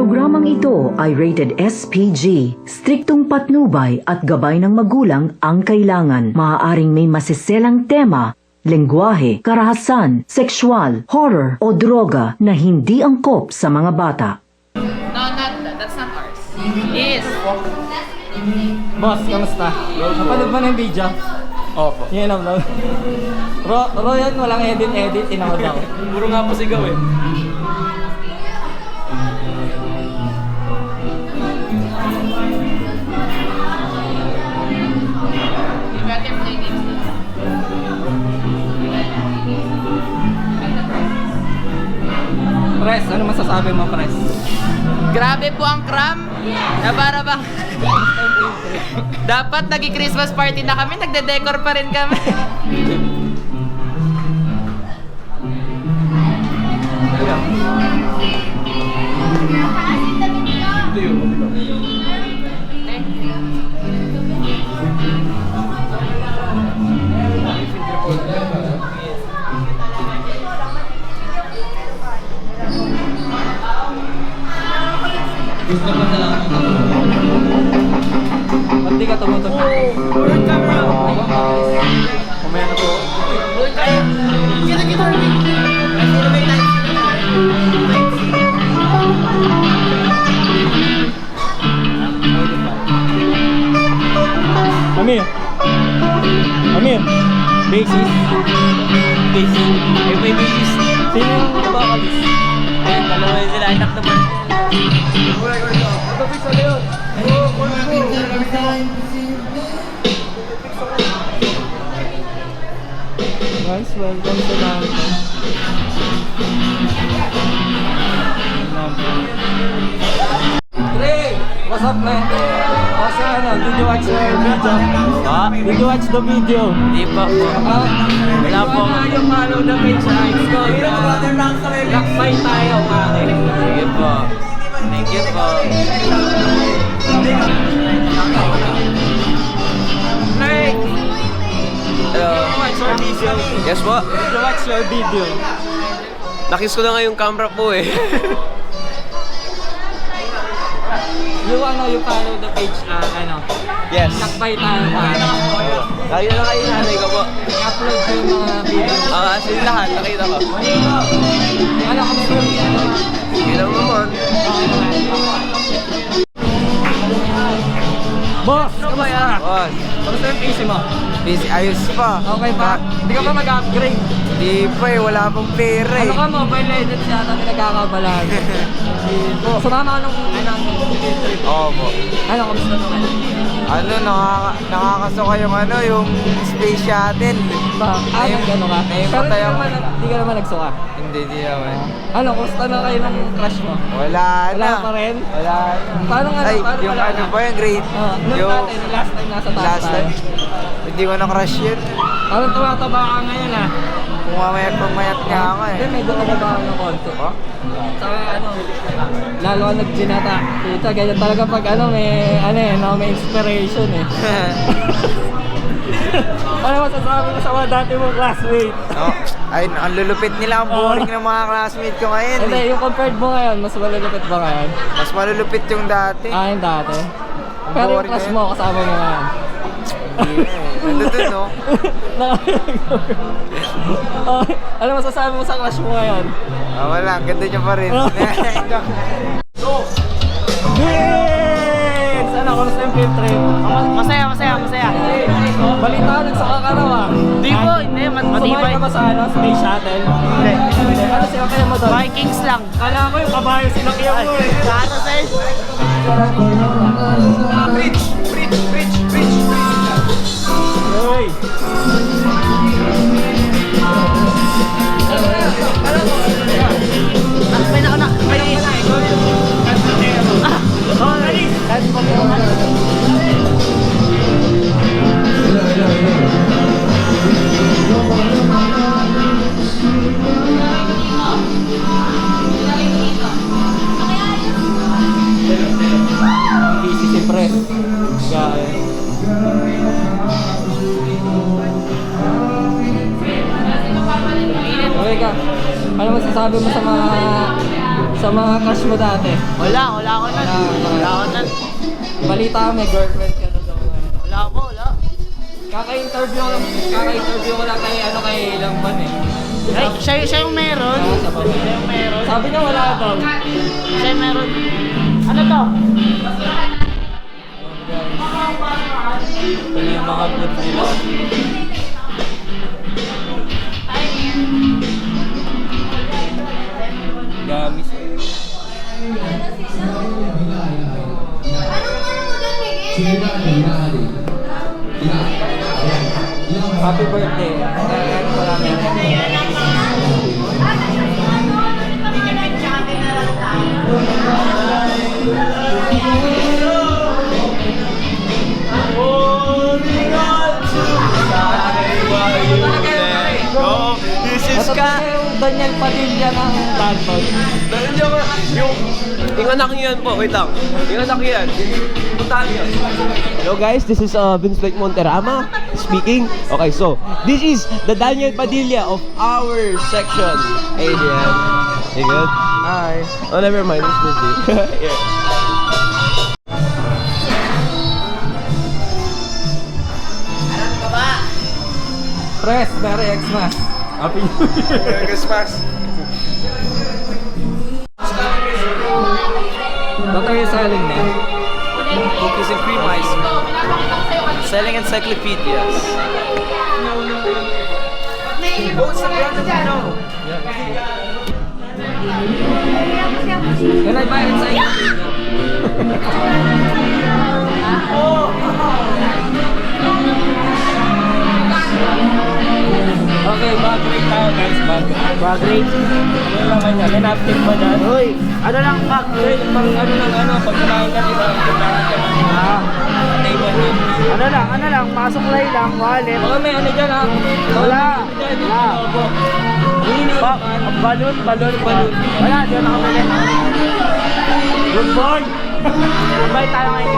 programang ito ay rated SPG. Striktong patnubay at gabay ng magulang ang kailangan. Maaaring may masiselang tema, lengguwahe, karahasan, sexual, horror o droga na hindi angkop sa mga bata. No, not that. That's not ours. Yes. Boss, kamusta? Napanood mo na yung video? Opo. Yan ang vlog. Royan, walang edit, tinawad ako. Puro nga po sigaw eh. You better play games. Pres, ano masasabi mo, Pres? Grabe po ang cram. Na para bang... Dapat nag-Christmas party na kami, nagde-decor pa rin kami. Ba't di ka tumutunog? Burn camera! Kumaya na po. Burn kayo! Kita! Amir! Amir! Basis? Basis? May basis. Sino yung vocalist? Ayun, dalawa yun sila. Anak naman. Guys, welcome to Downtown. Dre! What's up, man? Kasi ano, did you watch the video? Ha? Did you watch the video? Di pa po. Wala po. Yung follow the page na it's called Lakbay tayo, pare. Sige po. Thank you po. Drake! Hello. Watch your video. Yes po. Did you watch your video? Nakis ko na nga yung camera po eh. You follow the page na ano, Yes. Lakbay tayo, pare. Lagi na lang kayo nanay ko po. I-upload ko yung mga video. As in lahat, nakita ko. Ano kami ba yung Sige lang naman. Boss, kamusta? Boss. Kamusta yung PC mo? Busy, ayos pa. Okay pa? Hindi ka pa mag-upgrade? Di pa eh, wala pang pera Ano eh. ka, Mobile Legends yata pinagkakabalaan. Sumama ka nung trip. Oo po. Ano, kamusta naman? Ano, nakakasuka yung ano, yung space shuttle. Ba? Nag-ano ka? May Pero patay ako. di ka naman nagsuka. Hindi naman. Ano, kumusta na kayo ng crush mo? Wala Wala na. pa rin? Wala na. Paano nga? Ay, Paano yung wala ano na? ba yung grade? Nung Yung dati, nung last time nasa taas last tayo. time. Hindi ko na-crush yun. Parang tumataba ka ngayon ah. Kung pumayat nga ako eh. Hindi, medyo kababa ka ng konti. Oh? Saka ano, lalo ka nag-ginata. Kita, ganyan talaga pag ano, may, ano eh, no, may inspiration eh. Ano masasabi mo sa mga dati mong classmate? Oh, ay, ang lulupit nila, ang boring ng mga classmate ko ngayon Hindi, eh. yung compared mo ngayon, mas malulupit ba ngayon? Mas malulupit yung dati. Ah, yung dati. Ang Pero yung boring class ngayon. mo, kasama mo ngayon. Hindi eh. Nandun no? Ano masasabi mo sa class mo ngayon? Ah, wala, ang ganda niya pa rin. Vince! Ano, kumusta yung field trip? Masaya. Balita ko, nagsaka ka raw ah. Di po, hindi. Sumakay Matibay. ka ba sa ano, space shuttle? Hindi. Ano sila kaya mo doon? Vikings lang. Kala ko yung kabayo sila kaya mo eh. Kata sa'yo. Bridge! Uy! May nauna. masasabi mo sa mga crush mo dati? Wala ako na. Wala ako na. Balita may girlfriend ka na daw. Wala. Kaka-interview ko lang kay Langban eh. Ay, siya yung meron. Sa baba. Siya yung meron. Sabi niya wala daw. Siya yung meron. Ano to? Ito na yung mga food nila. Gamis. Happy birthday. This is ka. Yung Daniel Padilla ng Dalton. Yung anak niyo yan po, wait lang. Yung anak niyo yan. Puntahan niyo. Hello guys, this is Vince Blake Monterama speaking. Okay, so this is the Daniel Padilla of our section. Adrian. You good? Hi. Oh, never mind. It's busy. Yeah. Press, Merry Xmas. Happy New Year. Merry Christmas. What are you selling now? Cookies and cream ice. Selling encyclopedias. What's the brand of Can I buy it? Okay, bag rate tayo guys, bag rate. Ano naman yan? May napkin ba dyan? Uy, ano lang bag? Pag ano lang ano, pag kumain ka diba, kailangan ka ng table na. Ano lang, masuklay lang, wallet. Baka may ano dyan ha? Wala. Wala. Balon. Wala, di na kami. Good boy. Goodbye tayo ngayon.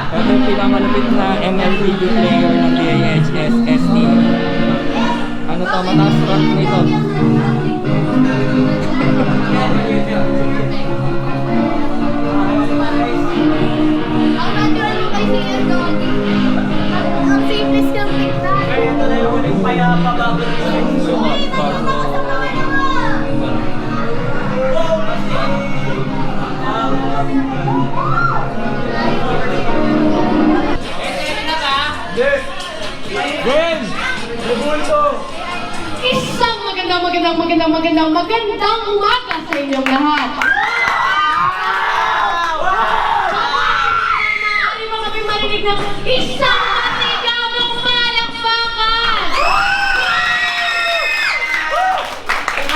Ito yung pinakamalapit na MLBB player ng DIHS ST. Ano to, mataas rank nito. Ang simplest kang tignan. Ito na yung uling payapa bago. Isang magandang umaga sa inyong lahat. Maaari mo kami marinig ng isang matigamang palakpakan.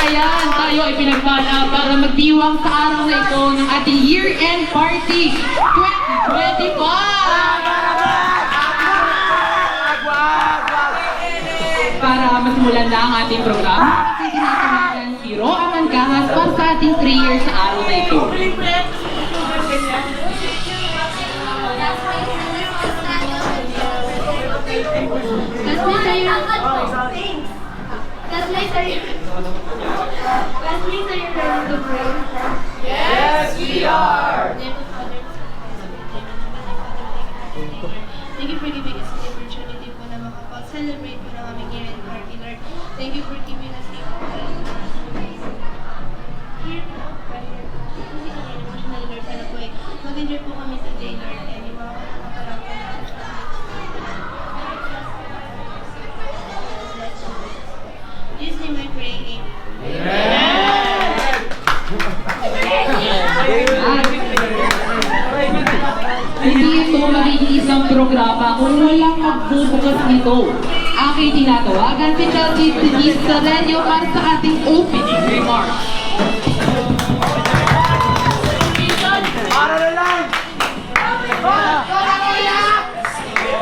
Ayan, tayo ay pinagpala para magdiwang sa araw na ito ng ating year-end party 2025. Para masimulan na ang ating programa, kasi tinatawagan si Ro Amangahas para sa ating 3 years sa araw na ito. Yes, we are! Thank you for giving us the opportunity po na makapag-celebrate po ng aming year-end party, Lord. Thank you for giving us the opportunity. Here po, hindi kami emotional, Lord. Sana po mag-enjoy po kami today, Lord. And yung mga kapapalak po natin sa In Jesus' name I pray, amen. Hindi ito magiging isang programa kung walang magbubukas nito. Aking tinatawagan si Chelsea Denise Salenio para sa ating opening remarks. Para na lang!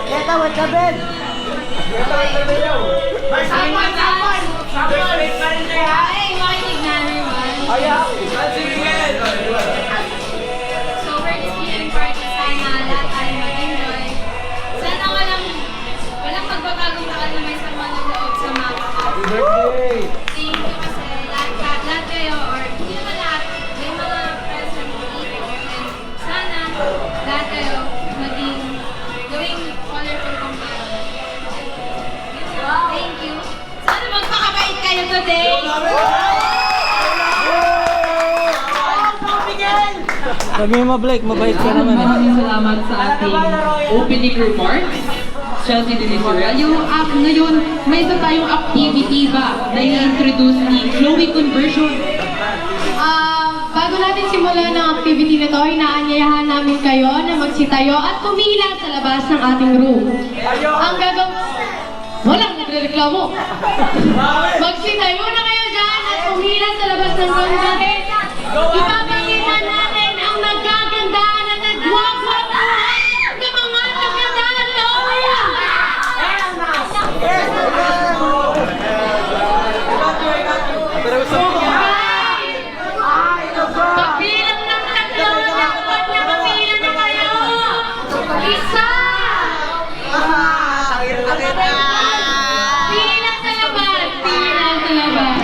Keta, what's up, Ben? So we're just here for sana lahat ay mag-enjoy. Sana Sabihin mo, Blake, mabait ka naman eh. Maraming salamat sa ating opening remarks. Chelsea Denise Aurelio. At ngayon, may isa tayong activity ba na i-introduce ni Chloe Conversion? Bago natin simulan ang activity na to, inaanyayahan namin kayo na magsitayo at pumila sa labas ng ating room. Ang gagawin... Walang nagre-reklamo. Magsitayo na kayo dyan at pumila sa labas ng room natin. Ipapakita natin ang nagkagandaan at nagwagwaguhan ng mga nagkagandaan na uya! Pagbilang ng tatlo, dapat nakapila na kayo! Isa! Pila sa labas! Pila sa labas!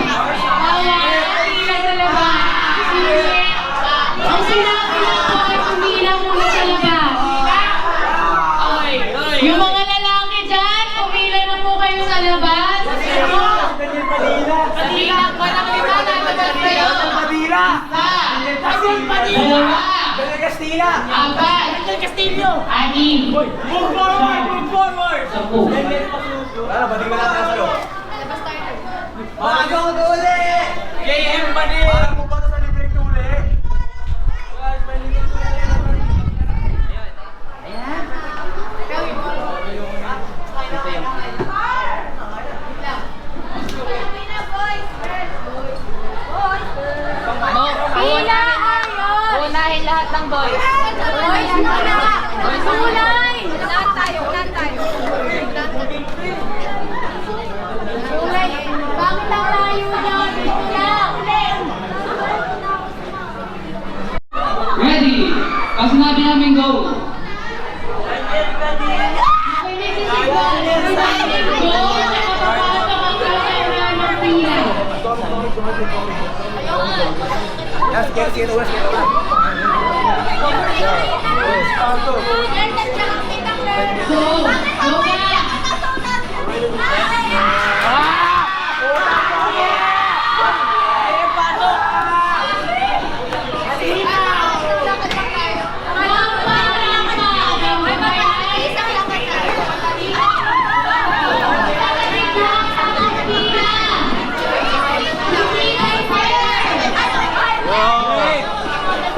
Pila sa labas! Ang sinabi lang po ay pumila muna sa labas. Yung mga lalaki dyan, pumila na po kayo sa labas. Padila pa ng lima na magkasayo. Padila! Padila! Castilla! Apat! Castillo! Anim! Move forward! Move forward! 10. Ano, bating na natin sa loob. Alabas tayo. Bago ko doon JM pa din! Parang mo ba ito sa libreng tuli? Guys, may libreng tuli. Ayan. Pila ayun! Unahin lahat ng boys. Boys muna! Kulay! Lahat tayo, lahat tayo. Kulay! Bakit ang layo dyan? Kulay! Ready? Pag sinabi namin go. Okay, this is a goal. Go! Nakapapasok ang kanya ng pila. Yes, get it, West, get it. Go! Go ka!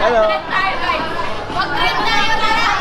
Hello. Mag-trip tayo na lang!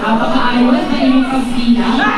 Napakaayos na inyong pagpila.